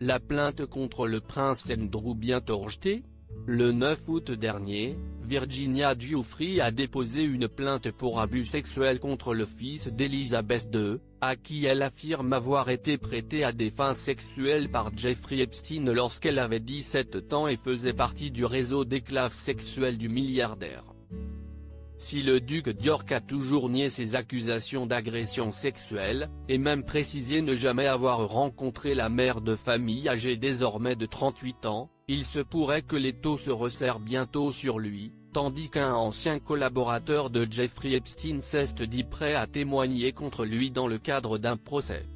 La plainte contre le prince Andrew bientôt rejetée. Le 9 août dernier, Virginia Giuffre a déposé une plainte pour abus sexuels contre le fils d'Elizabeth II, à qui elle affirme avoir été prêtée à des fins sexuelles par Jeffrey Epstein lorsqu'elle avait 17 ans et faisait partie du réseau d'éclaves sexuels du milliardaire. Si le duc d'York a toujours nié ces accusations d'agression sexuelle, et même précisé ne jamais avoir rencontré la mère de famille âgée désormais de 38 ans, il se pourrait que l'étau se resserre bientôt sur lui, tandis qu'un ancien collaborateur de Jeffrey Epstein s'est dit prêt à témoigner contre lui dans le cadre d'un procès.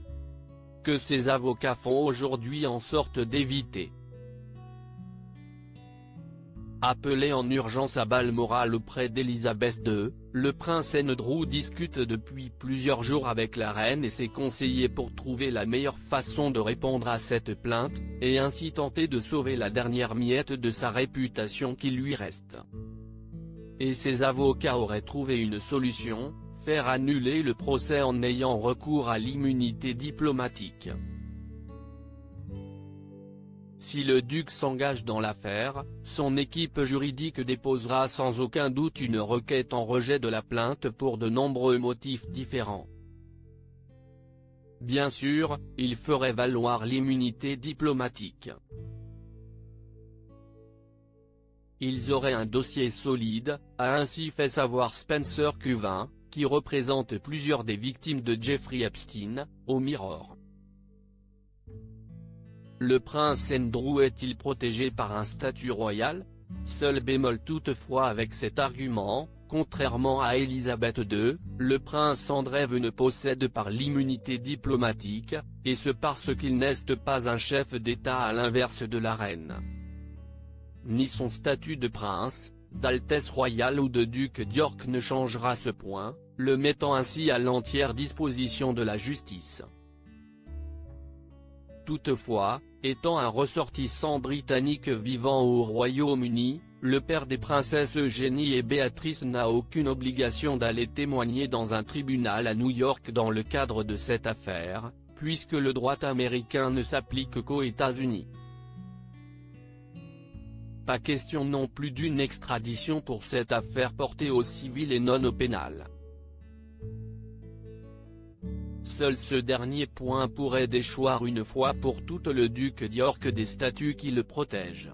Que ses avocats font aujourd'hui en sorte d'éviter. Appelé en urgence à Balmoral auprès d'Elizabeth II, le prince Andrew discute depuis plusieurs jours avec la reine et ses conseillers pour trouver la meilleure façon de répondre à cette plainte, et ainsi tenter de sauver la dernière miette de sa réputation qui lui reste. Et ses avocats auraient trouvé une solution, faire annuler le procès en ayant recours à l'immunité diplomatique. Si le duc s'engage dans l'affaire, son équipe juridique déposera sans aucun doute une requête en rejet de la plainte pour de nombreux motifs différents. Bien sûr, il ferait valoir l'immunité diplomatique. Ils auraient un dossier solide, a ainsi fait savoir Spencer Cuvin, qui représente plusieurs des victimes de Jeffrey Epstein, au Mirror. Le prince Andrew est-il protégé par un statut royal? Seul bémol toutefois avec cet argument, contrairement à Elisabeth II, le prince Andrew ne possède pas l'immunité diplomatique, et ce parce qu'il n'est pas un chef d'État à l'inverse de la reine. Ni son statut de prince, d'altesse royale ou de duc d'York ne changera ce point, le mettant ainsi à l'entière disposition de la justice. Toutefois, étant un ressortissant britannique vivant au Royaume-Uni, le père des princesses Eugénie et Béatrice n'a aucune obligation d'aller témoigner dans un tribunal à New York dans le cadre de cette affaire, puisque le droit américain ne s'applique qu'aux États-Unis. Pas question non plus d'une extradition pour cette affaire portée au civil et non au pénal. Seul ce dernier point pourrait déchoir une fois pour toutes le duc d'York des statuts qui le protègent.